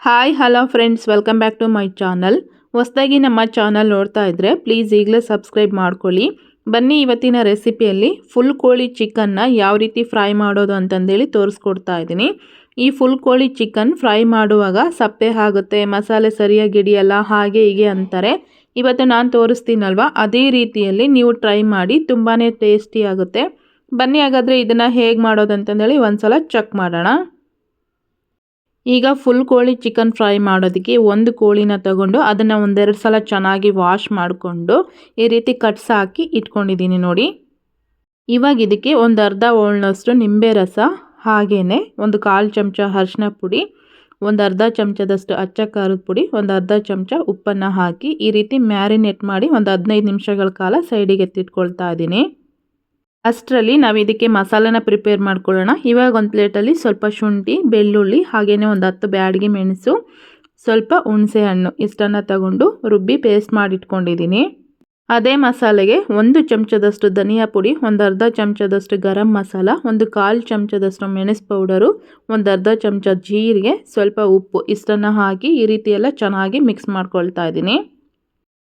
Hi hello friends, welcome back to my channel. ಹೊಸದಾಗಿ ನಮ್ಮ channel ನೋಡ್ತಾ ಇದ್ದರೆ ಪ್ಲೀಸ್ ಈಗಲೇ ಸಬ್ಸ್ಕ್ರೈಬ್ ಮಾಡ್ಕೊಳ್ಳಿ. ಬನ್ನಿ, ಇವತ್ತಿನ ರೆಸಿಪಿಯಲ್ಲಿ ಫುಲ್ ಕೋಳಿ ಚಿಕನ್ನ ಯಾವ ರೀತಿ ಫ್ರೈ ಮಾಡೋದು ಅಂತಂದೇಳಿ ತೋರಿಸ್ಕೊಡ್ತಾ ಇದ್ದೀನಿ. ಈ ಫುಲ್ ಕೋಳಿ ಚಿಕನ್ ಫ್ರೈ ಮಾಡುವಾಗ ಸಪ್ಪೆ ಆಗುತ್ತೆ, ಮಸಾಲೆ ಸರಿಯಾಗಿ ಹಿಡಿಯಲ್ಲ, ಹಾಗೆ ಹೀಗೆ ಅಂತಾರೆ. ಇವತ್ತು ನಾನು ತೋರಿಸ್ತೀನಲ್ವ, ಅದೇ ರೀತಿಯಲ್ಲಿ ನೀವು ಟ್ರೈ ಮಾಡಿ, ತುಂಬಾ ಟೇಸ್ಟಿ ಆಗುತ್ತೆ. ಬನ್ನಿ ಹಾಗಾದರೆ ಇದನ್ನು ಹೇಗೆ ಮಾಡೋದು ಅಂತಂದೇಳಿ ಒಂದ್ಸಲ ಚೆಕ್ ಮಾಡೋಣ. ಈಗ ಫುಲ್ ಕೋಳಿ ಚಿಕನ್ ಫ್ರೈ ಮಾಡೋದಕ್ಕೆ ಒಂದು ಕೋಳಿನ ತಗೊಂಡು ಅದನ್ನು ಒಂದೆರಡು ಸಲ ಚೆನ್ನಾಗಿ ವಾಶ್ ಮಾಡಿಕೊಂಡು ಈ ರೀತಿ ಕಟ್ಸ್ ಹಾಕಿ ಇಟ್ಕೊಂಡಿದ್ದೀನಿ ನೋಡಿ. ಇವಾಗ ಇದಕ್ಕೆ ಒಂದು ಅರ್ಧ ಹೋಳನಷ್ಟು ನಿಂಬೆ ರಸ, ಹಾಗೆಯೇ ಒಂದು 1/4 ಚಮಚ ಅರಿಶಿನ ಪುಡಿ, ಒಂದು ಅರ್ಧ ಚಮಚದಷ್ಟು ಅಚ್ಚ ಖಾರದ ಪುಡಿ, ಒಂದು ಅರ್ಧ ಚಮಚ ಉಪ್ಪನ್ನು ಹಾಕಿ ಈ ರೀತಿ ಮ್ಯಾರಿನೇಟ್ ಮಾಡಿ ಒಂದು 15 ನಿಮಿಷಗಳ ಕಾಲ ಸೈಡಿಗೆ ಎತ್ತಿಟ್ಕೊಳ್ತಾ ಇದ್ದೀನಿ. ಅಷ್ಟರಲ್ಲಿ ನಾವು ಇದಕ್ಕೆ ಮಸಾಲೆನ ಪ್ರಿಪೇರ್ ಮಾಡ್ಕೊಳ್ಳೋಣ. ಇವಾಗ ಒಂದು ಪ್ಲೇಟಲ್ಲಿ ಸ್ವಲ್ಪ ಶುಂಠಿ, ಬೆಳ್ಳುಳ್ಳಿ, ಹಾಗೆಯೇ ಒಂದು 10 ಬ್ಯಾಡಗಿ ಮೆಣಸು, ಸ್ವಲ್ಪ ಹುಣಸೆ ಹಣ್ಣು ಇಷ್ಟನ್ನು ತಗೊಂಡು ರುಬ್ಬಿ ಪೇಸ್ಟ್ ಮಾಡಿ ಇಟ್ಕೊಂಡಿದ್ದೀನಿ. ಅದೇ ಮಸಾಲೆಗೆ 1 ಚಮಚದಷ್ಟು ಧನಿಯಾ ಪುಡಿ, ಒಂದು ಅರ್ಧ ಚಮಚದಷ್ಟು ಗರಂ ಮಸಾಲ, ಒಂದು 1/4 ಚಮಚದಷ್ಟು ಮೆಣಸು ಪೌಡರು, ಒಂದು ಅರ್ಧ ಚಮಚ ಜೀರಿಗೆ, ಸ್ವಲ್ಪ ಉಪ್ಪು ಇಷ್ಟನ್ನು ಹಾಕಿ ಈ ರೀತಿ ಎಲ್ಲ ಚೆನ್ನಾಗಿ ಮಿಕ್ಸ್ ಮಾಡ್ಕೊಳ್ತಾ ಇದ್ದೀನಿ.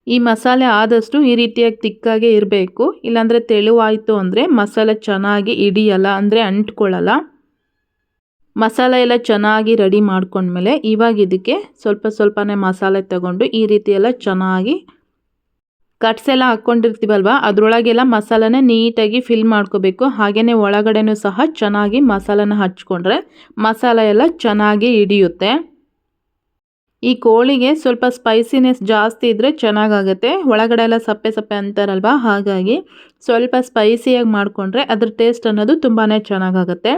ಈ ಮಸಾಲೆ ಆದಷ್ಟು ಈ ರೀತಿಯಾಗಿ ತಿಕ್ಕಾಗೆ ಇರಬೇಕು, ಇಲ್ಲಾಂದರೆ ತೆಳುವಾಯಿತು ಅಂದರೆ ಮಸಾಲೆ ಚೆನ್ನಾಗಿ ಹಿಡಿಯಲ್ಲ, ಅಂದರೆ ಅಂಟ್ಕೊಳ್ಳಲ್ಲ. ಮಸಾಲೆ ಎಲ್ಲ ಚೆನ್ನಾಗಿ ರೆಡಿ ಮಾಡ್ಕೊಂಡ್ಮೇಲೆ ಇವಾಗ ಇದಕ್ಕೆ ಸ್ವಲ್ಪ ಸ್ವಲ್ಪನೇ ಮಸಾಲೆ ತಗೊಂಡು ಈ ರೀತಿ ಎಲ್ಲ ಚೆನ್ನಾಗಿ ಕಟ್ಸ್ ಎಲ್ಲ ಹಾಕ್ಕೊಂಡಿರ್ತೀವಲ್ವ, ಅದರೊಳಗೆಲ್ಲ ಮಸಾಲೆನ ನೀಟಾಗಿ ಫಿಲ್ ಮಾಡ್ಕೋಬೇಕು. ಹಾಗೆಯೇ ಒಳಗಡೆನೂ ಸಹ ಚೆನ್ನಾಗಿ ಮಸಾಲೆನ ಹಚ್ಕೊಂಡ್ರೆ ಮಸಾಲೆ ಎಲ್ಲ ಚೆನ್ನಾಗಿ ಹಿಡಿಯುತ್ತೆ. ಈ ಕೋಳಿಗೆ ಸ್ವಲ್ಪ ಸ್ಪೈಸಿನೆಸ್ ಜಾಸ್ತಿ ಇದ್ದರೆ ಚೆನ್ನಾಗಾಗುತ್ತೆ. ಒಳಗಡೆ ಎಲ್ಲ ಸಪ್ಪೆ ಸಪ್ಪೆ ಅಂತಾರಲ್ವ, ಹಾಗಾಗಿ ಸ್ವಲ್ಪ ಸ್ಪೈಸಿಯಾಗಿ ಮಾಡಿಕೊಂಡ್ರೆ ಅದ್ರ ಟೇಸ್ಟ್ ಅನ್ನೋದು ತುಂಬಾ ಚೆನ್ನಾಗಾಗುತ್ತೆ.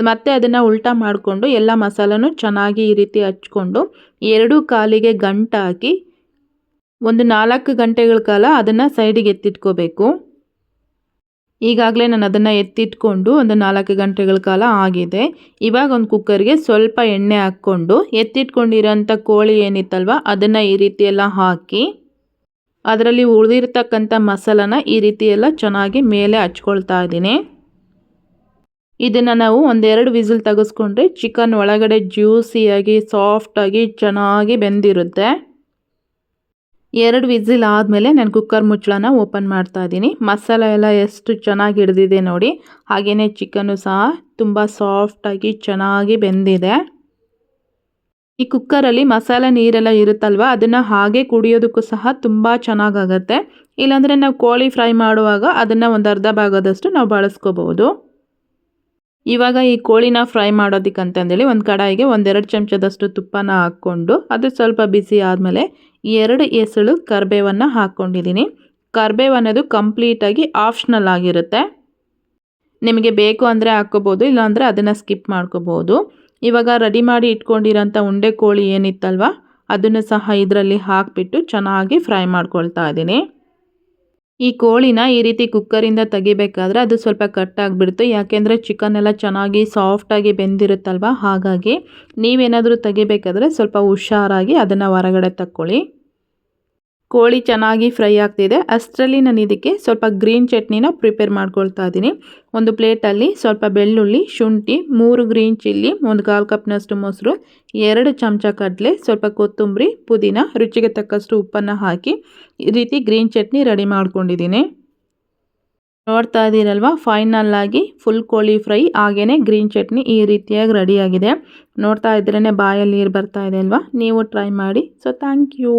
ಮತ್ತು ಅದನ್ನು ಉಲ್ಟಾ ಮಾಡಿಕೊಂಡು ಎಲ್ಲ ಮಸಾಲನೂ ಚೆನ್ನಾಗಿ ಈ ರೀತಿ ಹಚ್ಕೊಂಡು 2 ಕಾಲಿಗೆ ಗಂಟು ಹಾಕಿ ಒಂದು 4 ಗಂಟೆಗಳ ಕಾಲ ಅದನ್ನು ಸೈಡಿಗೆ ಎತ್ತಿಟ್ಕೋಬೇಕು. ಈಗಾಗಲೇ ನಾನು ಅದನ್ನು ಎತ್ತಿಟ್ಕೊಂಡು ಒಂದು 4 ಗಂಟೆಗಳ ಕಾಲ ಆಗಿದೆ. ಇವಾಗ ಒಂದು ಕುಕ್ಕರ್ಗೆ ಸ್ವಲ್ಪ ಎಣ್ಣೆ ಹಾಕ್ಕೊಂಡು ಎತ್ತಿಟ್ಕೊಂಡಿರೋಂಥ ಕೋಳಿ ಏನಿತ್ತಲ್ವ ಅದನ್ನು ಈ ರೀತಿ ಎಲ್ಲ ಹಾಕಿ ಅದರಲ್ಲಿ ಉಳಿದಿರ್ತಕ್ಕಂಥ ಮಸಾಲನ ಈ ರೀತಿ ಎಲ್ಲ ಚೆನ್ನಾಗಿ ಮೇಲೆ ಹಚ್ಕೊಳ್ತಾ ಇದ್ದೀನಿ. ಇದನ್ನು ನಾವು 1-2 ವಿಸಿಲ್ ತೆಗೆಸ್ಕೊಂಡ್ರೆ ಚಿಕನ್ ಒಳಗಡೆ ಜ್ಯೂಸಿಯಾಗಿ ಸಾಫ್ಟಾಗಿ ಚೆನ್ನಾಗಿ ಬೆಂದಿರುತ್ತೆ. 2 ವಿಸಿಲ್ ಆದಮೇಲೆ ನಾನು ಕುಕ್ಕರ್ ಮುಚ್ಚಳನ ಓಪನ್ ಮಾಡ್ತಾ ಇದ್ದೀನಿ. ಮಸಾಲೆ ಎಲ್ಲ ಎಷ್ಟು ಚೆನ್ನಾಗಿ ಹಿಡಿದಿದೆ ನೋಡಿ, ಹಾಗೆಯೇ ಚಿಕನ್ನು ಸಹ ತುಂಬ ಸಾಫ್ಟಾಗಿ ಚೆನ್ನಾಗಿ ಬೆಂದಿದೆ. ಈ ಕುಕ್ಕರಲ್ಲಿ ಮಸಾಲೆ ನೀರೆಲ್ಲ ಇರುತ್ತಲ್ವ, ಅದನ್ನು ಹಾಗೆ ಕುಡಿಯೋದಕ್ಕೂ ಸಹ ತುಂಬ ಚೆನ್ನಾಗಾಗತ್ತೆ. ಇಲ್ಲಾಂದರೆ ನಾವು ಕೋಳಿ ಫ್ರೈ ಮಾಡುವಾಗ ಅದನ್ನು ಒಂದು ಅರ್ಧ ಭಾಗದಷ್ಟು ನಾವು ಬಳಸ್ಕೋಬಹುದು. ಇವಾಗ ಈ ಕೋಳಿನ ಫ್ರೈ ಮಾಡೋದಕ್ಕಂತಂದೇಳಿ ಒಂದು ಕಡಾಯಿಗೆ 1-2 ಚಮಚದಷ್ಟು ತುಪ್ಪನ ಹಾಕ್ಕೊಂಡು ಅದು ಸ್ವಲ್ಪ ಬಿಸಿ ಆದಮೇಲೆ 2 ಎಸಳು ಕರಿಬೇವನ್ನು ಹಾಕ್ಕೊಂಡಿದ್ದೀನಿ. ಕರಿಬೇವು ಅನ್ನೋದು ಕಂಪ್ಲೀಟಾಗಿ ಆಪ್ಷನಲ್ ಆಗಿರುತ್ತೆ, ನಿಮಗೆ ಬೇಕು ಅಂದರೆ ಹಾಕ್ಕೋಬೋದು, ಇಲ್ಲಾಂದರೆ ಅದನ್ನು ಸ್ಕಿಪ್ ಮಾಡ್ಕೋಬೋದು. ಇವಾಗ ರೆಡಿ ಮಾಡಿ ಇಟ್ಕೊಂಡಿರೋಂಥ ಉಂಡೆ ಕೋಳಿ ಏನಿತ್ತಲ್ವ ಅದನ್ನು ಸಹ ಇದರಲ್ಲಿ ಹಾಕಿಬಿಟ್ಟು ಚೆನ್ನಾಗಿ ಫ್ರೈ ಮಾಡ್ಕೊಳ್ತಾ ಇದ್ದೀನಿ. ಈ ಕೋಳಿನ ಈ ರೀತಿ ಕುಕ್ಕರಿಂದ ತೆಗಿಬೇಕಾದ್ರೆ ಅದು ಸ್ವಲ್ಪ ಕಟ್ಟಾಗಿಬಿಡ್ತು, ಯಾಕೆಂದರೆ ಚಿಕನ್ ಎಲ್ಲ ಚೆನ್ನಾಗಿ ಸಾಫ್ಟಾಗಿ ಬೆಂದಿರುತ್ತಲ್ವ, ಹಾಗಾಗಿ ನೀವೇನಾದರೂ ತೆಗಿಬೇಕಾದ್ರೆ ಸ್ವಲ್ಪ ಹುಷಾರಾಗಿ ಅದನ್ನು ಹೊರಗಡೆ ತಕ್ಕೊಳ್ಳಿ. ಕೋಳಿ ಚೆನ್ನಾಗಿ ಫ್ರೈ ಆಗ್ತಿದೆ, ಅಷ್ಟರಲ್ಲಿ ನಾನು ಇದಕ್ಕೆ ಸ್ವಲ್ಪ ಗ್ರೀನ್ ಚಟ್ನಿನ ಪ್ರಿಪೇರ್ ಮಾಡ್ಕೊಳ್ತಾ ಇದ್ದೀನಿ. ಒಂದು ಪ್ಲೇಟಲ್ಲಿ ಸ್ವಲ್ಪ ಬೆಳ್ಳುಳ್ಳಿ, ಶುಂಠಿ, 3 ಗ್ರೀನ್ ಚಿಲ್ಲಿ, ಒಂದು 1/4 ಕಪ್ನಷ್ಟು ಮೊಸರು, 2 ಚಮಚ ಕಡಲೆ, ಸ್ವಲ್ಪ ಕೊತ್ತಂಬರಿ, ಪುದೀನ, ರುಚಿಗೆ ತಕ್ಕಷ್ಟು ಉಪ್ಪನ್ನು ಹಾಕಿ ಈ ರೀತಿ ಗ್ರೀನ್ ಚಟ್ನಿ ರೆಡಿ ಮಾಡ್ಕೊಂಡಿದ್ದೀನಿ. ನೋಡ್ತಾ ಇದ್ದೀರಲ್ವ, ಫೈನಲ್ ಆಗಿ ಫುಲ್ ಕೋಳಿ ಫ್ರೈ ಹಾಗೆಯೇ ಗ್ರೀನ್ ಚಟ್ನಿ ಈ ರೀತಿಯಾಗಿ ರೆಡಿಯಾಗಿದೆ. ನೋಡ್ತಾ ಇದ್ರೇ ಬಾಯಲ್ಲಿ ನೀರು ಬರ್ತಾ ಇದೆ ಅಲ್ವಾ, ನೀವು ಟ್ರೈ ಮಾಡಿ. So thank you.